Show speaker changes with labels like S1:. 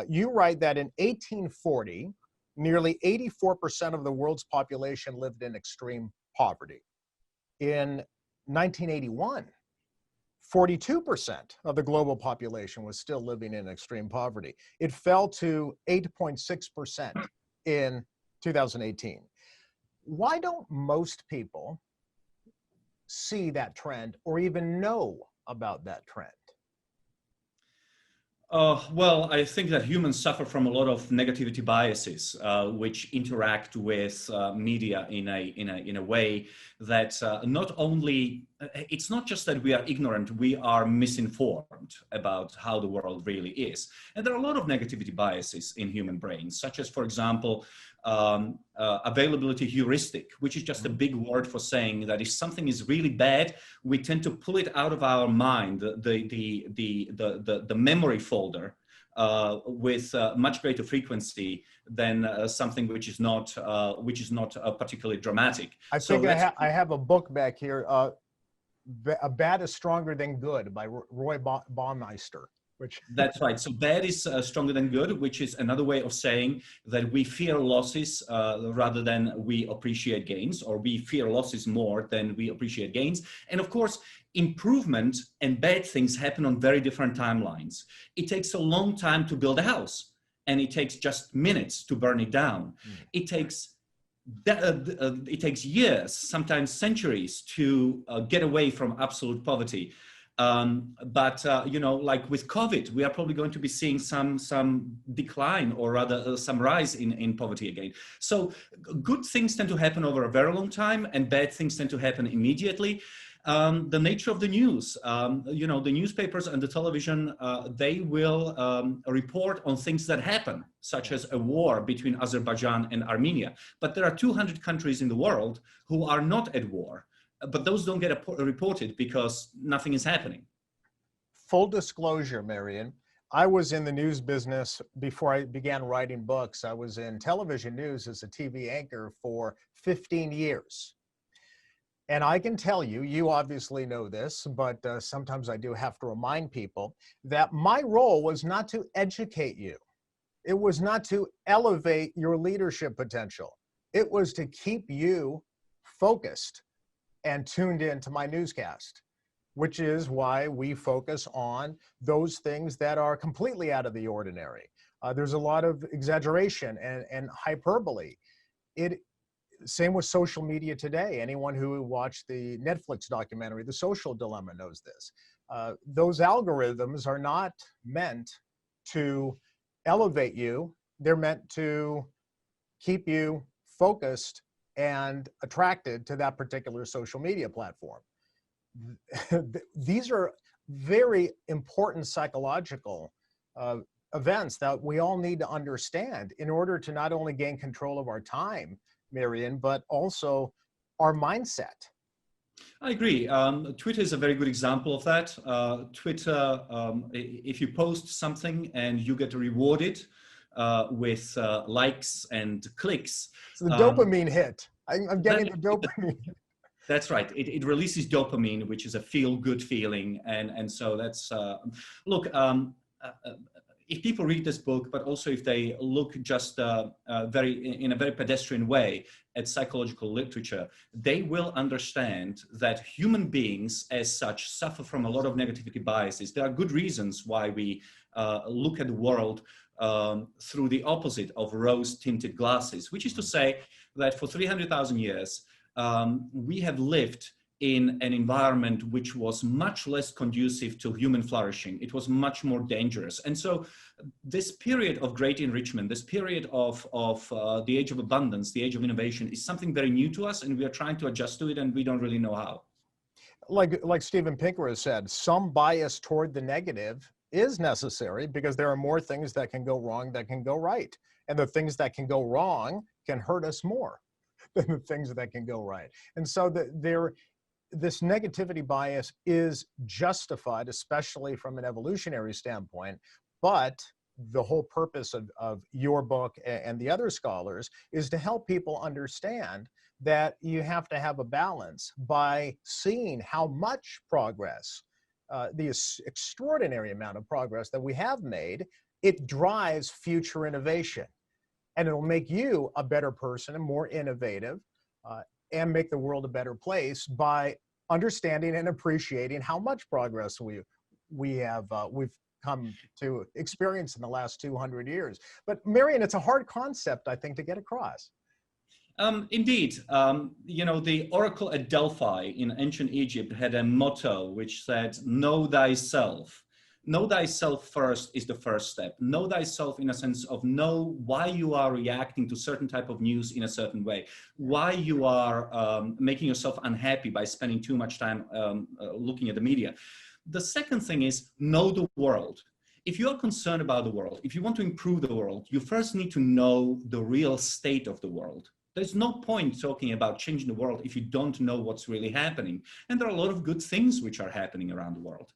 S1: You write that in 1840, nearly 84% of the world's population lived in extreme poverty. In 1981, 42% of the global population was still living in extreme poverty. It fell to 8.6% in 2018. Why don't most people see that trend or even know about that trend?
S2: Well, I think that humans suffer from a lot of negativity biases, which interact with media in a way that not only, it's not just that we are ignorant, we are misinformed about how the world really is. And there are a lot of negativity biases in human brains, such as, for example, availability heuristic, which is just a big word for saying that if something is really bad, we tend to pull it out of our mind, the memory folder, with much greater frequency than something which is not particularly dramatic.
S1: I think I have a book back here, Bad is Stronger Than Good by Roy Baumeister.
S2: That's right. So bad is stronger than good, which is another way of saying that we fear losses rather than we appreciate gains, or we fear losses more than we appreciate gains. And of course, improvement and bad things happen on very different timelines. It takes a long time to build a house, and it takes just minutes to burn it down. It takes years, sometimes centuries, to get away from absolute poverty. But you know, like with COVID, we are probably going to be seeing some decline, or rather some rise in poverty again. So good things tend to happen over a very long time, and bad things tend to happen immediately. The nature of the news, you know, the newspapers and the television, they will report on things that happen, such as a war between Azerbaijan and Armenia. But there are 200 countries in the world who are not at war. But those don't get reported because nothing is happening.
S1: Full disclosure, Marian, I was in the news business before I began writing books. I was in television news as a TV anchor for 15 years. And I can tell you, you obviously know this, but sometimes I do have to remind people that my role was not to educate you. It was not to elevate your leadership potential. It was to keep you focused and tuned in to my newscast, which is why we focus on those things that are completely out of the ordinary. There's a lot of exaggeration and hyperbole. Same with social media today. Anyone who watched the Netflix documentary, The Social Dilemma, knows this. Those algorithms are not meant to elevate you. They're meant to keep you focused and attracted to that particular social media platform. These are very important psychological events that we all need to understand in order to not only gain control of our time, Marian, but also our mindset.
S2: I agree. Twitter is a very good example of that. Twitter, if you post something and you get rewarded with likes and clicks.
S1: It's the dopamine hit. I'm getting the dopamine.
S2: That's right. It releases dopamine, which is a feel-good feeling. And so that's, look, if people read this book, but also if they look just in a very pedestrian way at psychological literature, they will understand that human beings as such suffer from a lot of negativity biases. There are good reasons why we look at the world through the opposite of rose-tinted glasses, which is to say that for 300,000 years, we have lived in an environment which was much less conducive to human flourishing. It was much more dangerous. And so this period of great enrichment, this period of the age of abundance, the age of innovation, is something very new to us, and we are trying to adjust to it, and we don't really know how.
S1: Like Steven Pinker has said, some bias toward the negative is necessary because there are more things that can go wrong that can go right. And the things that can go wrong can hurt us more than the things that can go right. And so this negativity bias is justified, especially from an evolutionary standpoint, but the whole purpose of your book and the other scholars is to help people understand that you have to have a balance by seeing how much progress extraordinary amount of progress that we have made, it drives future innovation. And it'll make you a better person and more innovative, and make the world a better place by understanding and appreciating how much progress we've come to experience in the last 200 years. But Marian, it's a hard concept, I think, to get across.
S2: Indeed, you know, the oracle at Delphi in ancient Egypt had a motto which said, know thyself. Know thyself first is the first step. Know thyself in a sense of know why you are reacting to certain type of news in a certain way, why you are making yourself unhappy by spending too much time looking at the media. The second thing is know the world. If you are concerned about the world, if you want to improve the world, you first need to know the real state of the world. There's no point talking about changing the world if you don't know what's really happening. And there are a lot of good things which are happening around the world.